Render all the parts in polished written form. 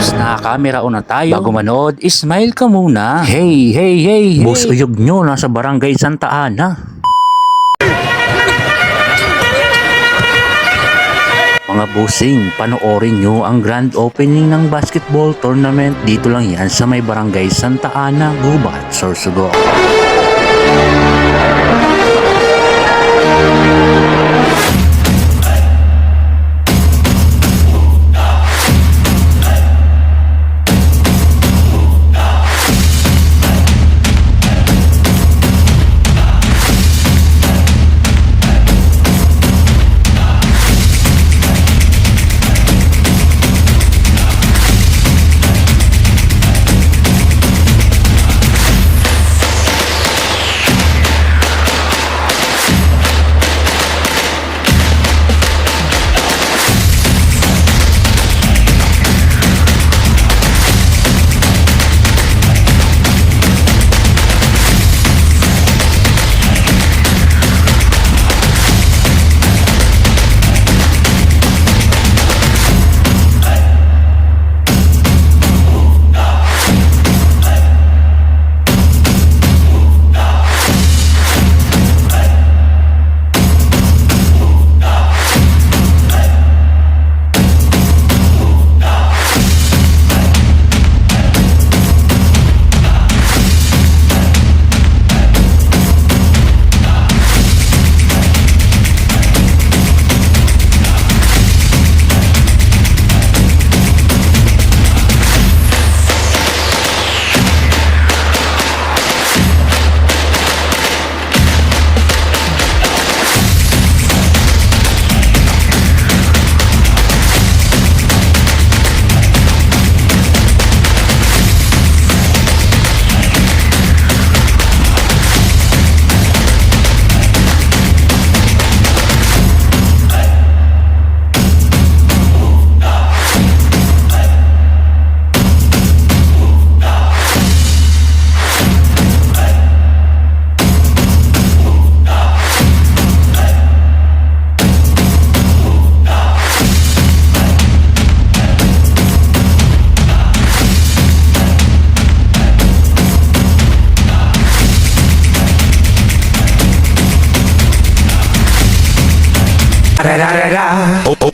Oops, nakakamera na tayo. Bago manood, smile ka muna. Hey, hey, hey, hey. Boss Uyog nyo, nasa Barangay Santa Ana. Mga bossing, panoorin nyo ang grand opening ng basketball tournament. Dito lang yan sa may Barangay Santa Ana, Gubat, Sorsogon.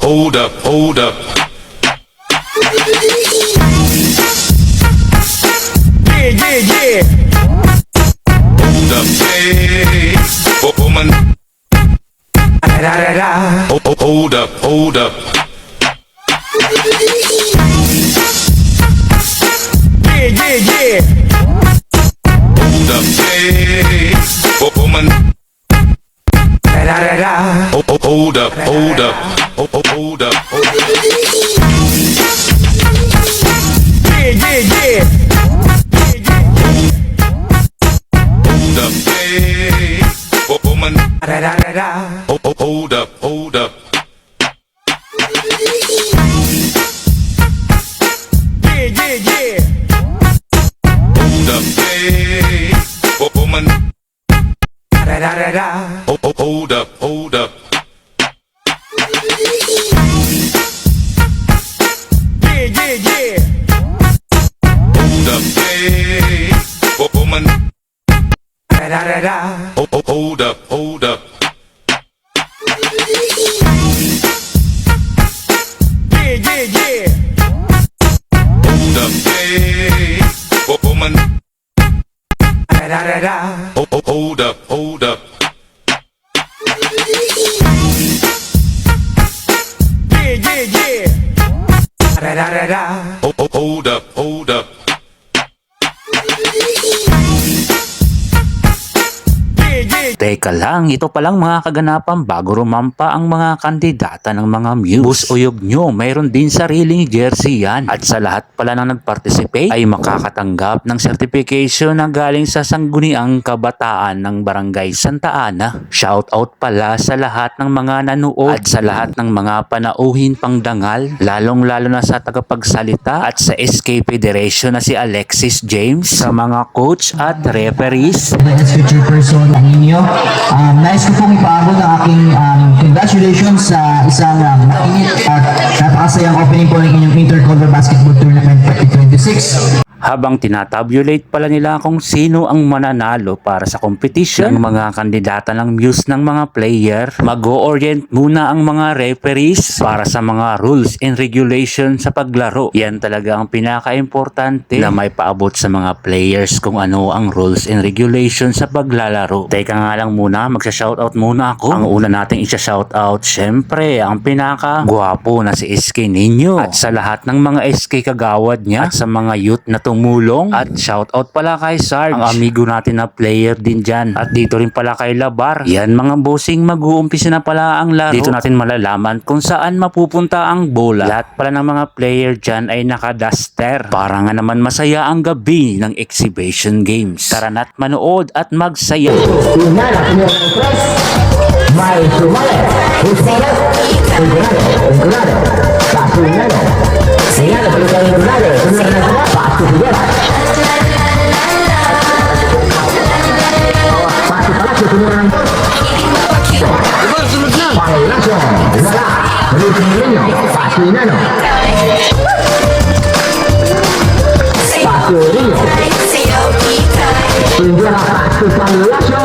Hold up, hold up. Yeah, yeah, yeah. Hold up, hey, woman. Hold up, hold up. Yeah, yeah, yeah. Hold up, hey, woman. Hold up, hold up, hold up, hold up. Yeah, yeah, yeah. Hold up, hey, woman. Hold up, hold up. Yeah, yeah, yeah. Hold up, hey, woman. Hold up, hold up. Yeah, yeah, yeah. Hold up, hey, woman. Hold up, hold up. Yeah, yeah, yeah. Hold up, hey, woman. Hold up, hold up. Yeah, yeah, yeah. Hold up, hold up. Teka lang, ito palang mga kaganapan bago rumampa ang mga kandidata ng mga Muse. Boss Uyog nyo, mayroon din sariling jersey yan. At sa lahat pala ng nag-participate ay makakatanggap ng certification na galing sa Sangguniang Kabataan ng Barangay Santa Ana. Shout out pala sa lahat ng mga nanood at sa lahat ng mga panauhin pangdangal, lalong-lalo na sa tagapagsalita at sa SK Federation na si Alexis James, sa mga coach at referees. As future person ninyo, nais ko pong ipaabot ang aking congratulations sa isang mainit at napakasayang opening po ng inyong Intercolor Basketball Tournament 6. Habang tinatabulate pala nila kung sino ang mananalo para sa competition ng mga kandidata ng Muse ng mga player, mag-o-orient muna ang mga referees para sa mga rules and regulations sa paglaro. Yan talaga ang pinaka-importante na may paabot sa mga players kung ano ang rules and regulations sa paglalaro. Teka nga lang muna, magsha-shoutout muna ako. Ang una nating isha-shoutout, syempre, ang pinaka-gwapo na si SK Ninyo. At sa lahat ng mga SK kagawad niya at sa mga youth na tumulong. At shoutout pala kay Sarge, ang amigo natin na player din dyan. At dito rin pala kay Labar. Yan mga bossing, mag-uumpisa na pala ang laro. Dito natin malalaman kung saan mapupunta ang bola. Lahat pala ng mga player dyan ay naka-duster. Para nga naman masaya ang gabi ng exhibition games. Tara na't manood at magsaya. Unana, señor Tres. May Sumale. Hussein. Unculado. Casunano. Señala, pero está Unculado. Señor Nacional. Paso Figuera. Paso Palacio, señor Nacional. Palacio. Zara. Rutinileño. Paso Inano. Paso Río. Señora Paso Palacio.